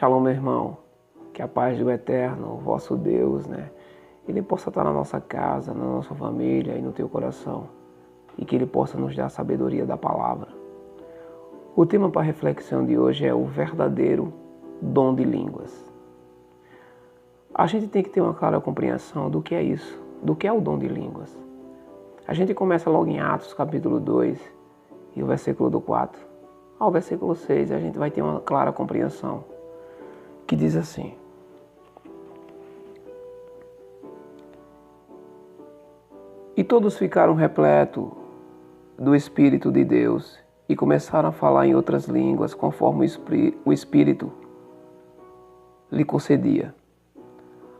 Shalom, meu irmão. Que a paz do Eterno, vosso Deus, Ele possa estar na nossa casa, na nossa família e no teu coração. E que Ele possa nos dar a sabedoria da palavra. O tema para a reflexão de hoje é o verdadeiro dom de línguas. A gente tem que ter uma clara compreensão do que é isso, do que é o dom de línguas. A gente começa logo em Atos capítulo 2 e o versículo do 4 ao versículo 6, a gente vai ter uma clara compreensão, que diz assim: E todos ficaram repletos do Espírito de Deus e começaram a falar em outras línguas, conforme o Espírito lhe concedia.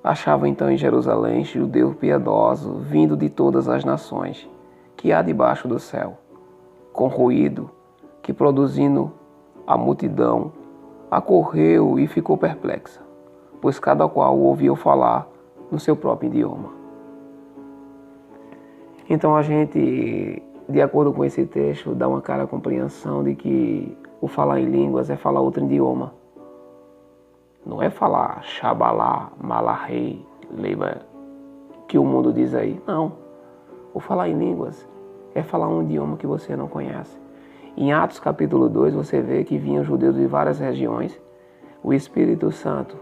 Achava então em Jerusalém judeu piedoso, vindo de todas as nações, que há debaixo do céu, com ruído, que produzindo a multidão, acorreu e ficou perplexa, pois cada qual ouviu falar no seu próprio idioma. Então a gente, de acordo com esse texto, dá uma clara compreensão de que o falar em línguas é falar outro idioma. Não é falar Shabalá, Malahei, Leiba, que o mundo diz aí. Não. O falar em línguas é falar um idioma que você não conhece. Em Atos capítulo 2 você vê que vinham judeus de várias regiões. O Espírito Santo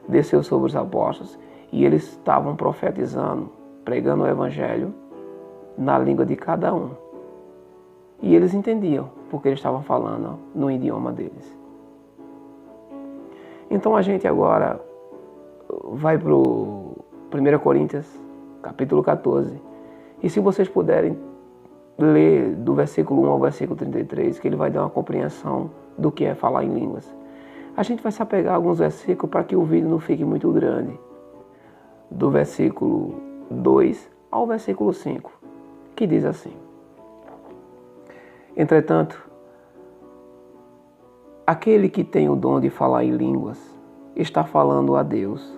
desceu sobre os apóstolos e eles estavam profetizando, pregando o Evangelho na língua de cada um. E eles entendiam, porque eles estavam falando no idioma deles. Então a gente agora vai para o 1 Coríntios, capítulo 14. E se vocês puderem ler do versículo 1 ao versículo 33, que ele vai dar uma compreensão do que é falar em línguas. A gente vai se apegar a alguns versículos para que o vídeo não fique muito grande. Do versículo 2 ao versículo 5, que diz assim: Entretanto, aquele que tem o dom de falar em línguas está falando a Deus,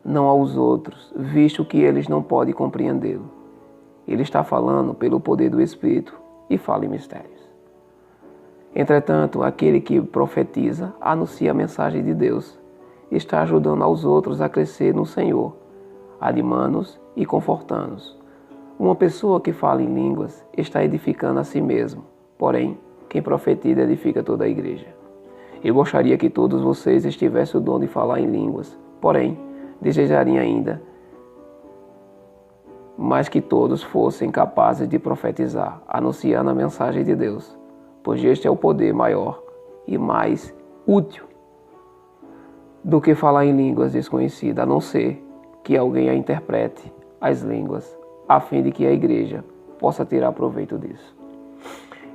não aos outros, visto que eles não podem compreendê-lo. Ele está falando pelo poder do Espírito e fala em mistérios. Entretanto, aquele que profetiza anuncia a mensagem de Deus, está ajudando aos outros a crescer no Senhor, animando-os e confortando-os. Uma pessoa que fala em línguas está edificando a si mesmo, porém, quem profetiza edifica toda a igreja. Eu gostaria que todos vocês tivessem o dom de falar em línguas, porém, desejaria ainda mas que todos fossem capazes de profetizar, anunciando a mensagem de Deus, pois este é o poder maior e mais útil do que falar em línguas desconhecidas, a não ser que alguém a interprete as línguas, a fim de que a igreja possa tirar proveito disso.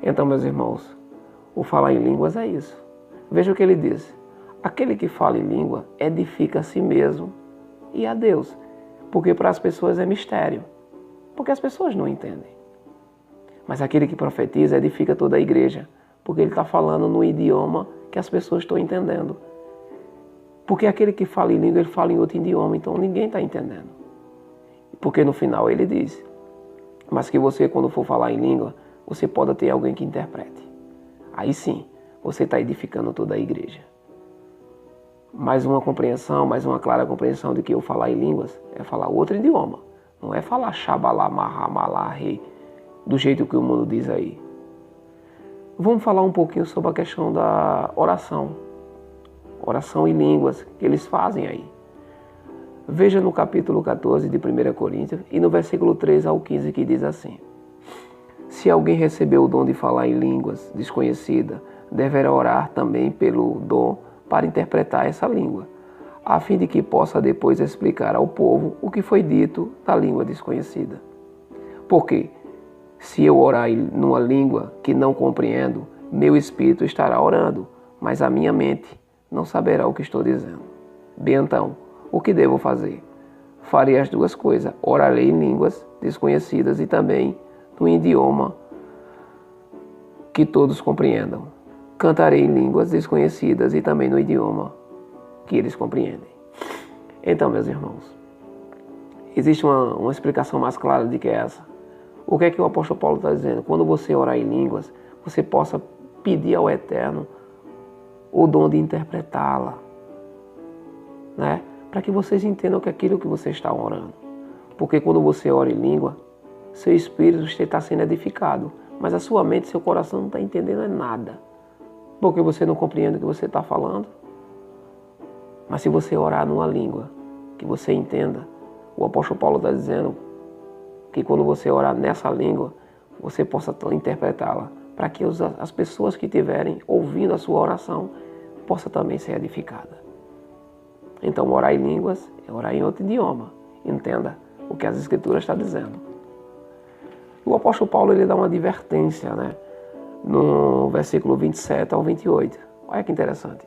Então, meus irmãos, o falar em línguas é isso. Veja o que ele diz: aquele que fala em língua edifica a si mesmo e a Deus. Porque para as pessoas é mistério, porque as pessoas não entendem. Mas aquele que profetiza edifica toda a igreja, porque ele está falando no idioma que as pessoas estão entendendo. Porque aquele que fala em língua, ele fala em outro idioma, então ninguém está entendendo. Porque no final ele diz, mas que você, quando for falar em língua, você pode ter alguém que interprete. Aí sim, você está edificando toda a igreja. Mais uma compreensão, mais uma clara compreensão de que eu falar em línguas é falar outro idioma. Não é falar Shabalá, Mahamalá, Rei, do jeito que o mundo diz aí. Vamos falar um pouquinho sobre a questão da oração. Oração em línguas que eles fazem aí. Veja no capítulo 14 de 1 Coríntios e no versículo 3 ao 15 que diz assim: Se alguém recebeu o dom de falar em línguas desconhecidas, deverá orar também pelo dom para interpretar essa língua, a fim de que possa depois explicar ao povo o que foi dito na língua desconhecida. Porque, se eu orar numa língua que não compreendo, meu espírito estará orando, mas a minha mente não saberá o que estou dizendo. Bem então, o que devo fazer? Farei as duas coisas, orarei em línguas desconhecidas e também no idioma que todos compreendam. Cantarei em línguas desconhecidas e também no idioma que eles compreendem. Então, meus irmãos, existe uma explicação mais clara de que essa. O que é que o apóstolo Paulo está dizendo? Quando você orar em línguas, você possa pedir ao Eterno o dom de interpretá-la, né? Para que vocês entendam que aquilo que você está orando. Porque quando você ora em língua, seu espírito está sendo edificado, mas a sua mente, seu coração não está entendendo nada. Porque você não compreende o que você está falando. Mas se você orar numa língua que você entenda, o apóstolo Paulo está dizendo que quando você orar nessa língua, você possa interpretá-la, para que as pessoas que estiverem ouvindo a sua oração possam também ser edificadas. Então, orar em línguas é orar em outro idioma. Entenda o que as Escrituras estão dizendo. O apóstolo Paulo ele dá uma advertência, né? No versículo 27 ao 28. Olha que interessante.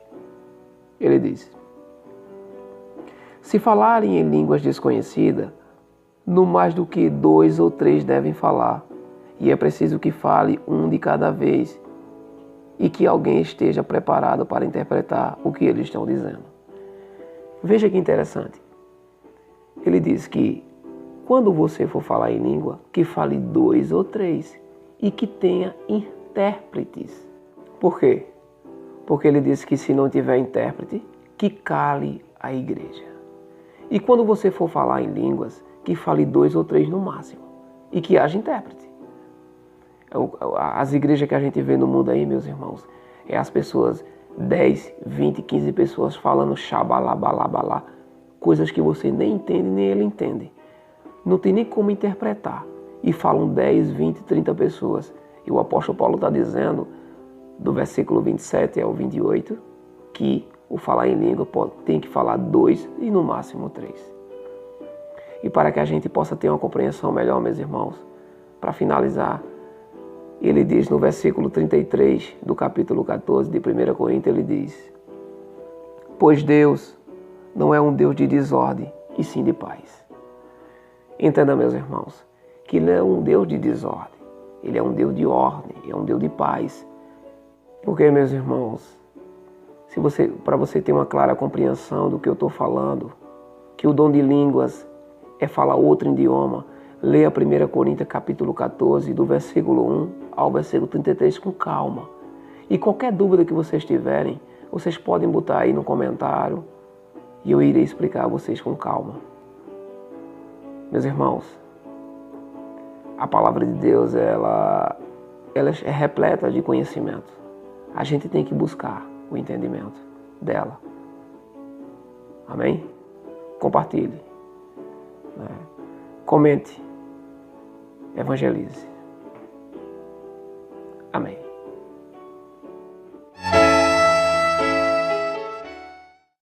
Ele diz: se falarem em línguas desconhecidas, no mais do que 2 ou 3 devem falar, e é preciso que fale um de cada vez, e que alguém esteja preparado para interpretar o que eles estão dizendo. Veja que interessante. Ele diz que quando você for falar em língua, que fale 2 ou 3 e que tenha intérpretes. Por quê? Porque ele diz que se não tiver intérprete, que cale a igreja. E quando você for falar em línguas, que fale 2 ou 3 no máximo e que haja intérprete. As igrejas que a gente vê no mundo aí, meus irmãos, é as pessoas 10, 20, 15 pessoas falando xabalabalá, coisas que você nem entende nem ele entende. Não tem nem como interpretar. E falam 10, 20, 30 pessoas. E o apóstolo Paulo está dizendo, do versículo 27 ao 28, que o falar em língua tem que falar 2 e no máximo 3. E para que a gente possa ter uma compreensão melhor, meus irmãos, para finalizar, ele diz no versículo 33 do capítulo 14 de 1 Coríntios, ele diz: pois Deus não é um Deus de desordem, e sim de paz. Entenda, meus irmãos, que Ele é um Deus de desordem, Ele é um Deus de ordem, é um Deus de paz. Porque, meus irmãos, para você ter uma clara compreensão do que eu estou falando, que o dom de línguas é falar outro idioma, leia 1 Coríntios capítulo 14, do versículo 1 ao versículo 33 com calma. E qualquer dúvida que vocês tiverem, vocês podem botar aí no comentário e eu irei explicar a vocês com calma. Meus irmãos, a palavra de Deus ela é repleta de conhecimento. A gente tem que buscar o entendimento dela. Amém? Compartilhe. Comente. Evangelize. Amém.